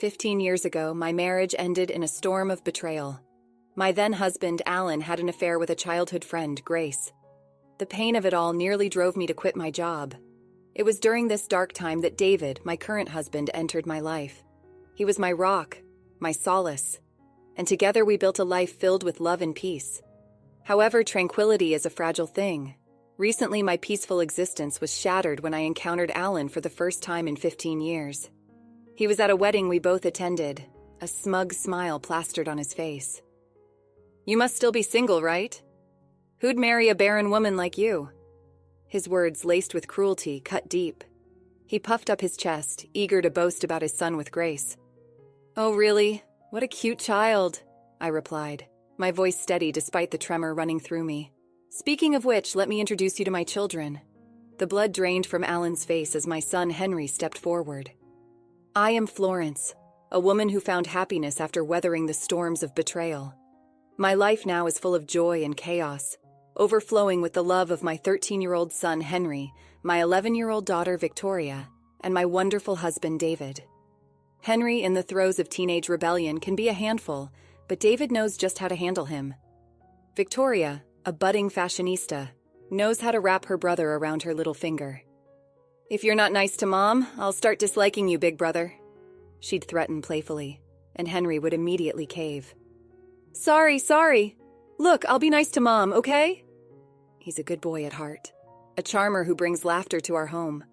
15 years ago, my marriage ended in a storm of betrayal. My then-husband, Alan, had an affair with a childhood friend, Grace. The pain of it all nearly drove me to quit my job. It was during this dark time that David, my current husband, entered my life. He was my rock, my solace, and together we built a life filled with love and peace. However, tranquility is a fragile thing. Recently, my peaceful existence was shattered when I encountered Alan for the first time in 15 years. He was at a wedding we both attended, a smug smile plastered on his face. "You must still be single, right? Who'd marry a barren woman like you?" His words, laced with cruelty, cut deep. He puffed up his chest, eager to boast about his son with Grace. "Oh, really? What a cute child," I replied, my voice steady despite the tremor running through me. "Speaking of which, let me introduce you to my children." The blood drained from Alan's face as my son Henry stepped forward. "I am Florence, a woman who found happiness after weathering the storms of betrayal. My life now is full of joy and chaos, overflowing with the love of my 13-year-old son Henry, my 11-year-old daughter Victoria, and my wonderful husband David. Henry, in the throes of teenage rebellion, can be a handful, but David knows just how to handle him. Victoria, a budding fashionista, knows how to wrap her brother around her little finger. "If you're not nice to Mom, I'll start disliking you, big brother," she'd threaten playfully, and Henry would immediately cave. Sorry. Look, I'll be nice to Mom, okay?" He's a good boy at heart, a charmer who brings laughter to our home.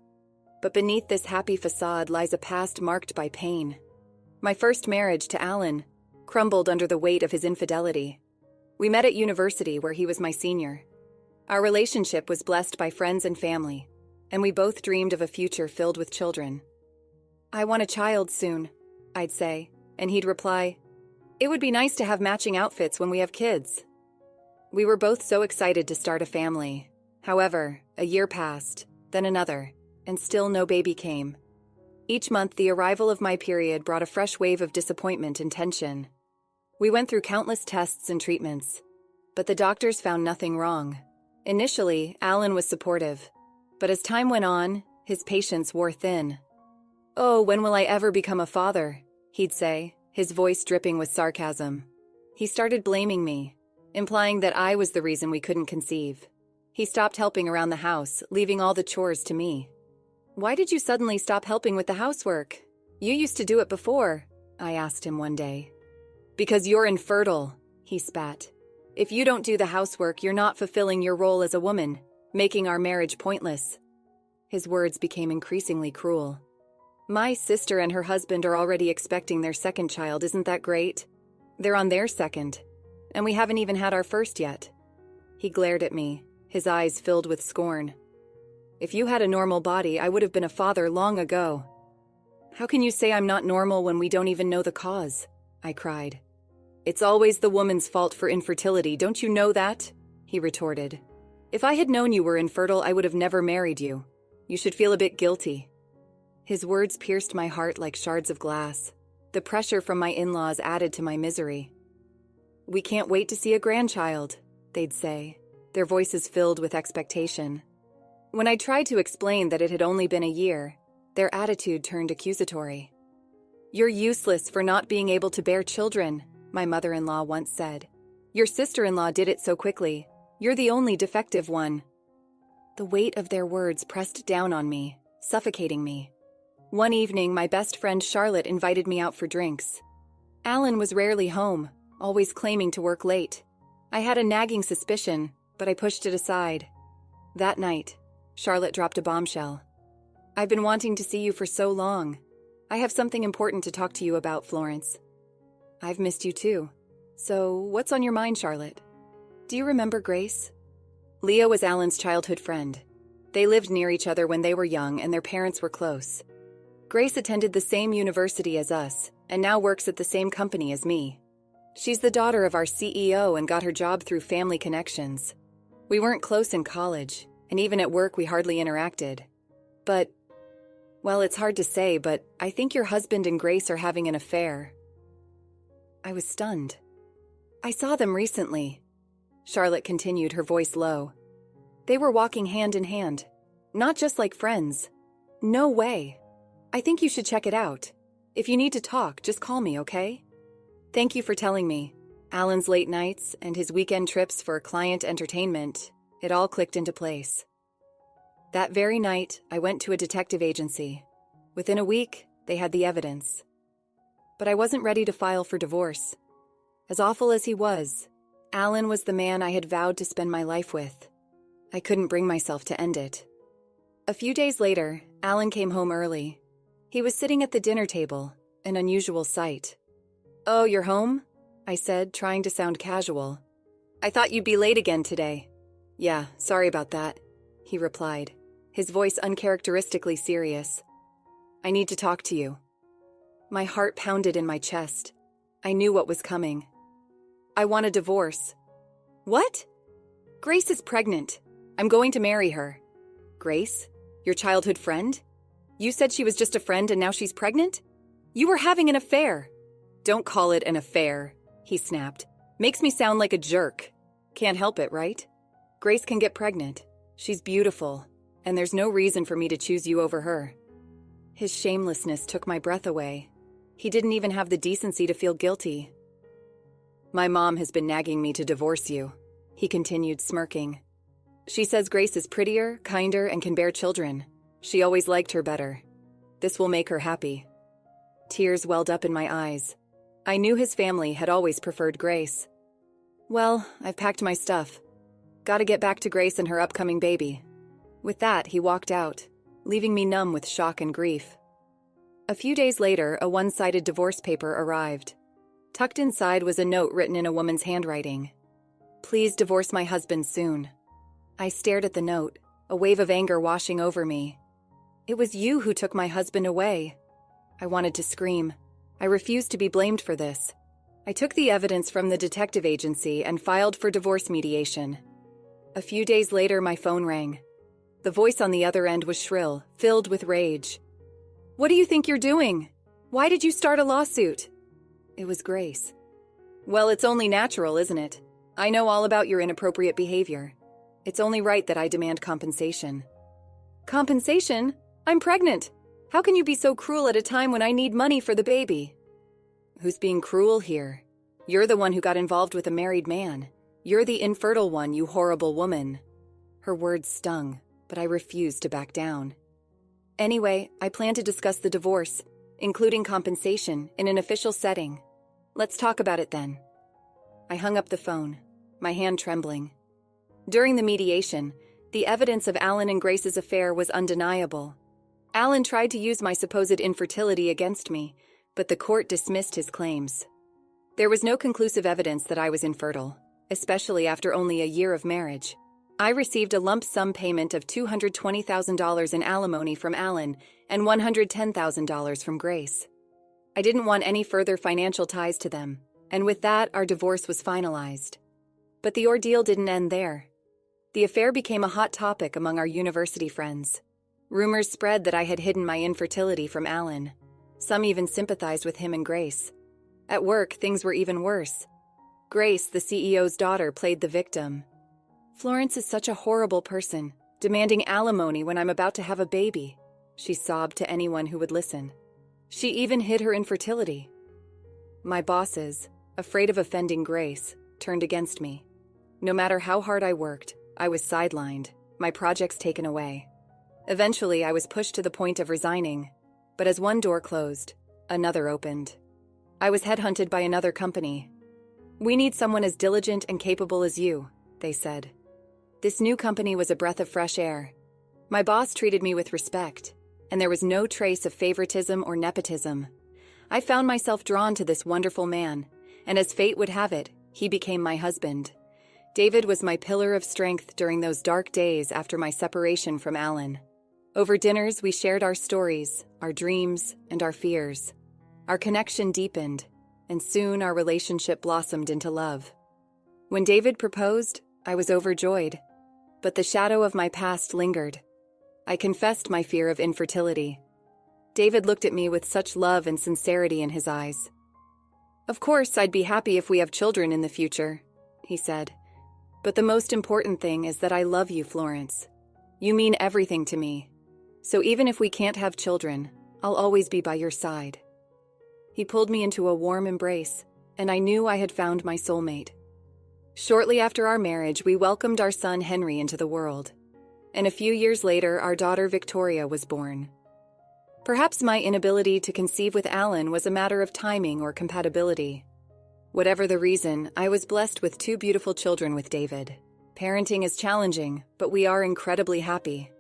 But beneath this happy facade lies a past marked by pain. My first marriage to Alan crumbled under the weight of his infidelity. We met at university, where he was my senior. Our relationship was blessed by friends and family, and we both dreamed of a future filled with children. "I want a child soon," I'd say, and he'd reply, "It would be nice to have matching outfits when we have kids." We were both so excited to start a family. However, a year passed, then another, and still no baby came. Each month, the arrival of my period brought a fresh wave of disappointment and tension. We went through countless tests and treatments, but the doctors found nothing wrong. Initially, Alan was supportive, but as time went on, his patience wore thin. "Oh, when will I ever become a father?" he'd say, his voice dripping with sarcasm. He started blaming me, implying that I was the reason we couldn't conceive. He stopped helping around the house, leaving all the chores to me. "Why did you suddenly stop helping with the housework? You used to do it before," I asked him one day. "Because you're infertile," he spat. "If you don't do the housework, you're not fulfilling your role as a woman, making our marriage pointless." His words became increasingly cruel. "My sister and her husband are already expecting their second child, isn't that great? They're on their second, and we haven't even had our first yet." He glared at me, his eyes filled with scorn. "If you had a normal body, I would have been a father long ago." "How can you say I'm not normal when we don't even know the cause?" I cried. "It's always the woman's fault for infertility, don't you know that?" he retorted. "If I had known you were infertile, I would have never married you. You should feel a bit guilty." His words pierced my heart like shards of glass. The pressure from my in-laws added to my misery. "We can't wait to see a grandchild," they'd say, their voices filled with expectation. When I tried to explain that it had only been a year, their attitude turned accusatory. "You're useless for not being able to bear children," my mother-in-law once said. "Your sister-in-law did it so quickly. You're the only defective one." The weight of their words pressed down on me, suffocating me. One evening, my best friend Charlotte invited me out for drinks. Alan was rarely home, always claiming to work late. I had a nagging suspicion, but I pushed it aside. That night, Charlotte dropped a bombshell. "I've been wanting to see you for so long. I have something important to talk to you about, Florence." "I've missed you too. So, what's on your mind, Charlotte?" "Do you remember Grace?" Leah was Alan's childhood friend. They lived near each other when they were young, and their parents were close. Grace attended the same university as us, and now works at the same company as me. She's the daughter of our CEO and got her job through family connections. We weren't close in college, and even at work we hardly interacted. But, well, it's hard to say, but I think your husband and Grace are having an affair. I was stunned. "I saw them recently," Charlotte continued, her voice low. "They were walking hand in hand. Not just like friends. No way. I think you should check it out." If you need to talk, just call me, okay? Thank you for telling me. Alan's late nights and his weekend trips for client entertainment, it all clicked into place. That very night, I went to a detective agency. Within a week, they had the evidence. But I wasn't ready to file for divorce. As awful as he was, Alan was the man I had vowed to spend my life with. I couldn't bring myself to end it. A few days later, Alan came home early. He was sitting at the dinner table, an unusual sight. "Oh, you're home?" I said, trying to sound casual. "I thought you'd be late again today." "Yeah, sorry about that," he replied, his voice uncharacteristically serious. "I need to talk to you." My heart pounded in my chest. I knew what was coming. "I want a divorce." "What?" "Grace is pregnant. I'm going to marry her." "Grace? Your childhood friend? You said she was just a friend and now she's pregnant? You were having an affair." "Don't call it an affair," he snapped. "Makes me sound like a jerk. Can't help it, right? Grace can get pregnant. She's beautiful, and there's no reason for me to choose you over her." His shamelessness took my breath away. He didn't even have the decency to feel guilty. "My mom has been nagging me to divorce you," he continued, smirking. "She says Grace is prettier, kinder, and can bear children. She always liked her better. This will make her happy." Tears welled up in my eyes. I knew his family had always preferred Grace. "Well, I've packed my stuff. Gotta get back to Grace and her upcoming baby." With that, he walked out, leaving me numb with shock and grief. A few days later, a one-sided divorce paper arrived. Tucked inside was a note written in a woman's handwriting. "Please divorce my husband soon." I stared at the note, a wave of anger washing over me. "It was you who took my husband away." I wanted to scream. I refused to be blamed for this. I took the evidence from the detective agency and filed for divorce mediation. A few days later, my phone rang. The voice on the other end was shrill, filled with rage. "What do you think you're doing? Why did you start a lawsuit?" It was Grace. "Well, it's only natural, isn't it? I know all about your inappropriate behavior. It's only right that I demand compensation." "Compensation? I'm pregnant. How can you be so cruel at a time when I need money for the baby?" "Who's being cruel here? You're the one who got involved with a married man. You're the infertile one, you horrible woman." Her words stung, but I refused to back down. "Anyway, I plan to discuss the divorce, including compensation, in an official setting. Let's talk about it then." I hung up the phone, my hand trembling. During the mediation, the evidence of Alan and Grace's affair was undeniable. Alan tried to use my supposed infertility against me, but the court dismissed his claims. There was no conclusive evidence that I was infertile, especially after only a year of marriage. I received a lump sum payment of $220,000 in alimony from Alan and $110,000 from Grace. I didn't want any further financial ties to them, and with that, our divorce was finalized. But the ordeal didn't end there. The affair became a hot topic among our university friends. Rumors spread that I had hidden my infertility from Alan. Some even sympathized with him and Grace. At work, things were even worse. Grace, the CEO's daughter, played the victim. "Florence is such a horrible person, demanding alimony when I'm about to have a baby," she sobbed to anyone who would listen. She even hid her infertility. My bosses, afraid of offending Grace, turned against me. No matter how hard I worked, I was sidelined, my projects taken away. Eventually, I was pushed to the point of resigning, but as one door closed, another opened. I was headhunted by another company. "We need someone as diligent and capable as you," they said. This new company was a breath of fresh air. My boss treated me with respect, and there was no trace of favoritism or nepotism. I found myself drawn to this wonderful man, and as fate would have it, he became my husband. David was my pillar of strength during those dark days after my separation from Alan. Over dinners, we shared our stories, our dreams, and our fears. Our connection deepened, and soon our relationship blossomed into love. When David proposed, I was overjoyed, but the shadow of my past lingered. I confessed my fear of infertility. David looked at me with such love and sincerity in his eyes. "Of course, I'd be happy if we have children in the future," he said. "But the most important thing is that I love you, Florence. You mean everything to me. So even if we can't have children, I'll always be by your side." He pulled me into a warm embrace, and I knew I had found my soulmate. Shortly after our marriage, we welcomed our son Henry into the world, and a few years later, our daughter Victoria was born. Perhaps my inability to conceive with Alan was a matter of timing or compatibility. Whatever the reason, I was blessed with 2 beautiful children with David. Parenting is challenging, but we are incredibly happy.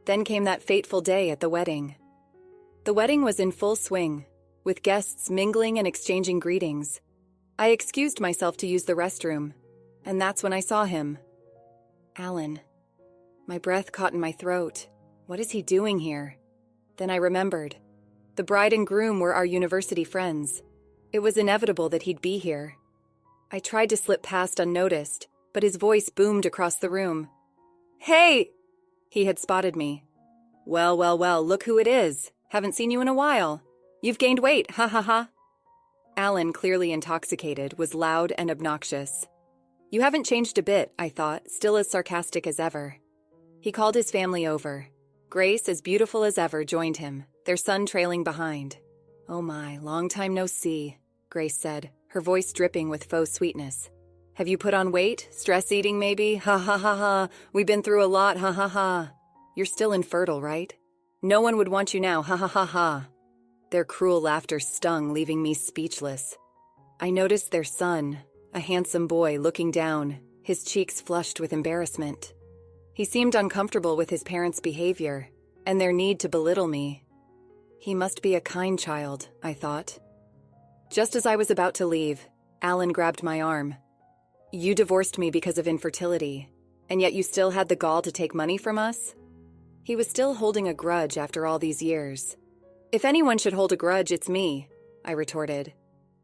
Then came that fateful day at the wedding. The wedding was in full swing, with guests mingling and exchanging greetings. I excused myself to use the restroom, and that's when I saw him. Alan. My breath caught in my throat. What is he doing here? Then I remembered. The bride and groom were our university friends. It was inevitable that he'd be here. I tried to slip past unnoticed, but his voice boomed across the room. Hey! He had spotted me. Well, look who it is. Haven't seen you in a while. You've gained weight, ha ha ha. Alan, clearly intoxicated, was loud and obnoxious. You haven't changed a bit, I thought, still as sarcastic as ever. He called his family over. Grace, as beautiful as ever, joined him, their son trailing behind. Oh my, long time no see, Grace said, her voice dripping with faux sweetness. Have you put on weight? Stress eating, maybe? Ha ha ha ha. We've been through a lot, ha ha ha. You're still infertile, right? No one would want you now, ha ha ha ha. Their cruel laughter stung, leaving me speechless. I noticed their son, a handsome boy, looking down, his cheeks flushed with embarrassment. He seemed uncomfortable with his parents' behavior and their need to belittle me. He must be a kind child, I thought. Just as I was about to leave, Alan grabbed my arm. You divorced me because of infertility, and yet you still had the gall to take money from us? He was still holding a grudge after all these years. If anyone should hold a grudge, it's me, I retorted.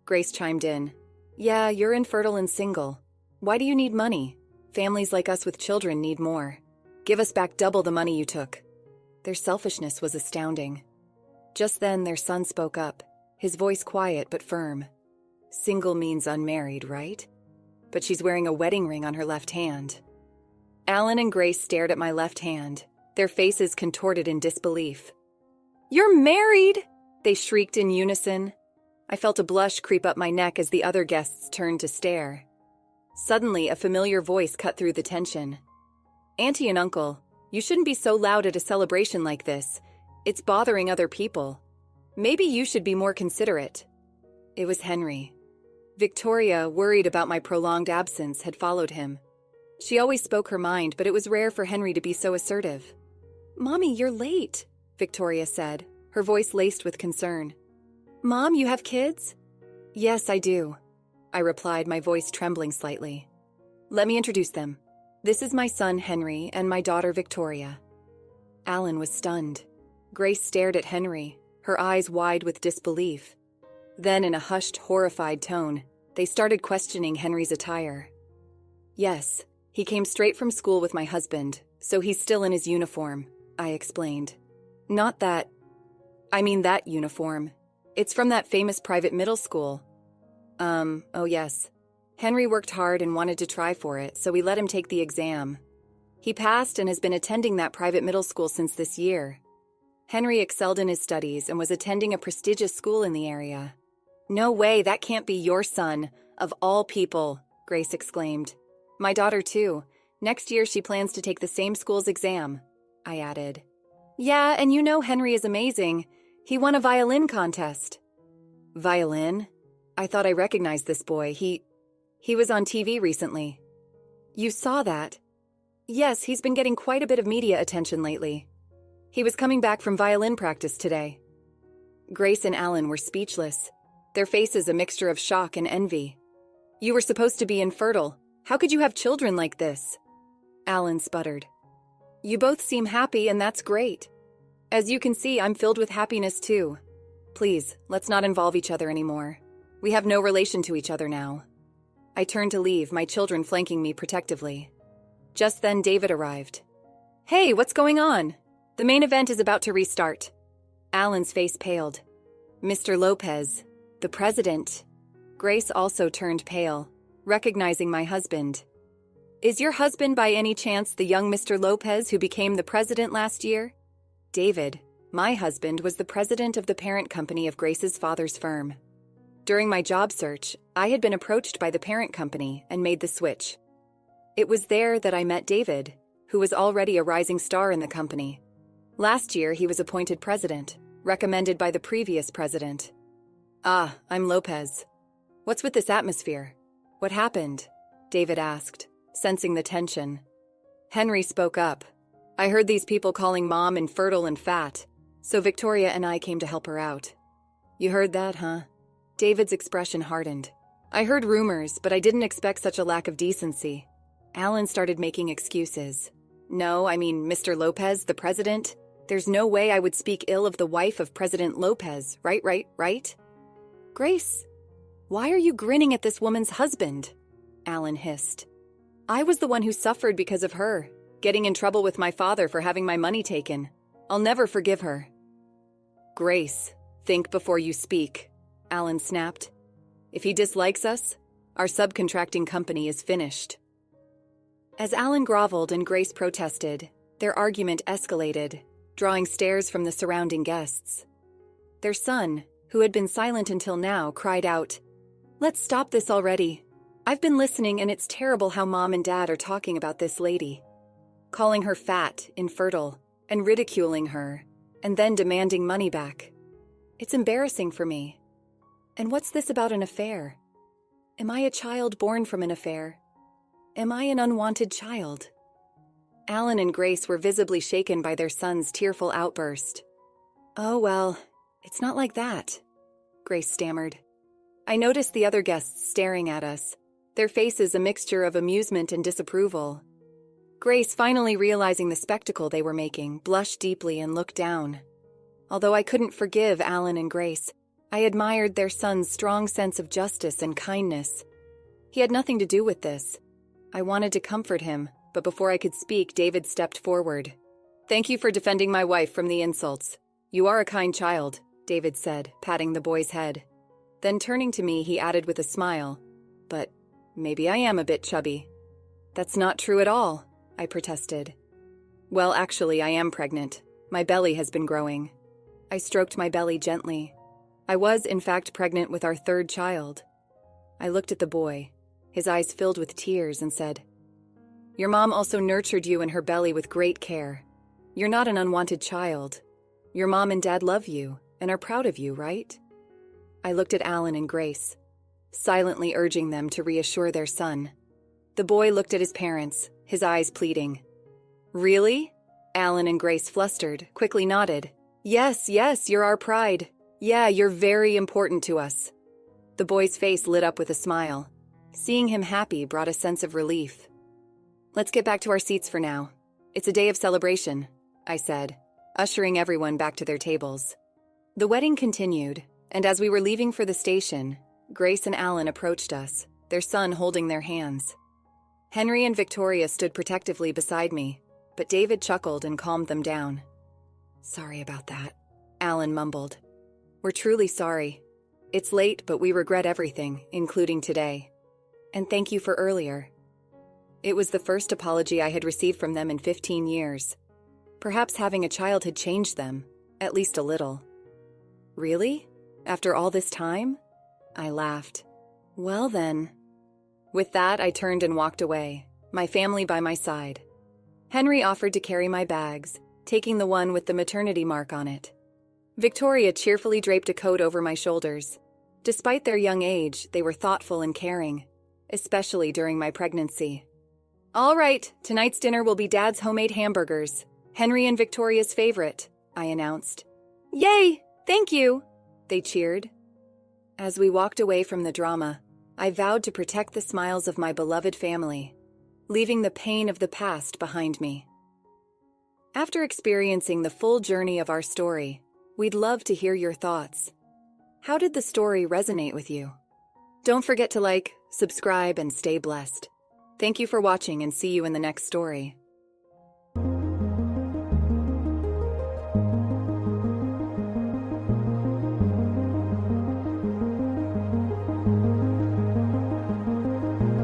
Grace chimed in. Yeah, you're infertile and single. Why do you need money? Families like us with children need more. Give us back double the money you took. Their selfishness was astounding. Just then, their son spoke up, his voice quiet but firm. Single means unmarried, right? But she's wearing a wedding ring on her left hand. Alan and Grace stared at my left hand, their faces contorted in disbelief. You're married! They shrieked in unison. I felt a blush creep up my neck as the other guests turned to stare. Suddenly, a familiar voice cut through the tension. Auntie and Uncle, you shouldn't be so loud at a celebration like this. It's bothering other people. Maybe you should be more considerate. It was Henry. Victoria, worried about my prolonged absence, had followed him. She always spoke her mind, but it was rare for Henry to be so assertive. Mommy, you're late, Victoria said, her voice laced with concern. Mom, you have kids? Yes, I do, I replied, my voice trembling slightly. Let me introduce them. This is my son, Henry, and my daughter, Victoria. Alan was stunned. Grace stared at Henry, her eyes wide with disbelief. Then, in a hushed, horrified tone, they started questioning Henry's attire. Yes, he came straight from school with my husband, so he's still in his uniform, I explained. Not that... I mean that uniform. It's from that famous private middle school. Oh yes. Henry worked hard and wanted to try for it, so we let him take the exam. He passed and has been attending that private middle school since this year. Henry excelled in his studies and was attending a prestigious school in the area. No way, that can't be your son, of all people, Grace exclaimed. My daughter too. Next year she plans to take the same school's exam, I added. Yeah, and you know Henry is amazing. He won a violin contest. Violin? I thought I recognized this boy. He was on TV recently. You saw that? Yes, he's been getting quite a bit of media attention lately. He was coming back from violin practice today. Grace and Alan were speechless, their faces a mixture of shock and envy. You were supposed to be infertile. How could you have children like this? Alan sputtered. You both seem happy, and that's great. As you can see, I'm filled with happiness too. Please, let's not involve each other anymore. We have no relation to each other now. I turned to leave, my children flanking me protectively. Just then, David arrived. Hey, what's going on? The main event is about to restart. Alan's face paled. Mr. Lopez, the president. Grace also turned pale, recognizing my husband. Is your husband by any chance the young Mr. Lopez who became the president last year? David, My husband was the president of the parent company of Grace's father's firm. During my job search, I had been approached by the parent company and made the switch. It was there that I met David, who was already a rising star in the company. Last year, he was appointed president, recommended by the previous president. Ah, I'm Lopez. What's with this atmosphere? What happened? David asked, sensing the tension. Henry spoke up. I heard these people calling Mom infertile and fat, so Victoria and I came to help her out. You heard that, huh? David's expression hardened. I heard rumors, but I didn't expect such a lack of decency. Alan started making excuses. No, I mean, Mr. Lopez, the president. There's no way I would speak ill of the wife of President Lopez, right? Grace, why are you grinning at this woman's husband? Alan hissed. I was the one who suffered because of her, getting in trouble with my father for having my money taken. I'll never forgive her. Grace, think before you speak, Alan snapped. If he dislikes us, our subcontracting company is finished. As Alan groveled and Grace protested, their argument escalated, drawing stares from the surrounding guests. Their son, who had been silent until now, cried out, Let's stop this already. I've been listening and it's terrible how Mom and Dad are talking about this lady. Calling her fat, infertile, and ridiculing her, and then demanding money back. It's embarrassing for me. And what's this about an affair? Am I a child born from an affair? Am I an unwanted child? Alan and Grace were visibly shaken by their son's tearful outburst. Oh, well, it's not like that, Grace stammered. I noticed the other guests staring at us, their faces a mixture of amusement and disapproval. Grace, finally realizing the spectacle they were making, blushed deeply and looked down. Although I couldn't forgive Alan and Grace, I admired their son's strong sense of justice and kindness. He had nothing to do with this. I wanted to comfort him, but before I could speak, David stepped forward. Thank you for defending my wife from the insults. You are a kind child, David said, patting the boy's head. Then turning to me, he added with a smile, but maybe I am a bit chubby. That's not true at all, I protested. Well, actually, I am pregnant. My belly has been growing. I stroked my belly gently. I was, in fact, pregnant with our third child. I looked at the boy, his eyes filled with tears, and said, Your mom also nurtured you in her belly with great care. You're not an unwanted child. Your mom and dad love you and are proud of you, right? I looked at Alan and Grace, silently urging them to reassure their son. The boy looked at his parents, his eyes pleading. Really? Alan and Grace, flustered, quickly nodded. Yes, you're our pride. Yeah, you're very important to us. The boy's face lit up with a smile. Seeing him happy brought a sense of relief. Let's get back to our seats for now. It's a day of celebration, I said, ushering everyone back to their tables. The wedding continued, and as we were leaving for the station, Grace and Alan approached us, their son holding their hands. Henry and Victoria stood protectively beside me, but David chuckled and calmed them down. Sorry about that, Alan mumbled. We're truly sorry. It's late, but we regret everything, including today. And thank you for earlier. It was the first apology I had received from them in 15 years. Perhaps having a child had changed them, at least a little. Really? After all this time? I laughed. Well then. With that, I turned and walked away, my family by my side. Henry offered to carry my bags, taking the one with the maternity mark on it. Victoria cheerfully draped a coat over my shoulders. Despite their young age, they were thoughtful and caring, especially during my pregnancy. All right, tonight's dinner will be Dad's homemade hamburgers, Henry and Victoria's favorite, I announced. Yay! Thank you! They cheered. As we walked away from the drama, I vowed to protect the smiles of my beloved family, leaving the pain of the past behind me. After experiencing the full journey of our story, we'd love to hear your thoughts. How did the story resonate with you? Don't forget to like, subscribe, and stay blessed. Thank you for watching and see you in the next story.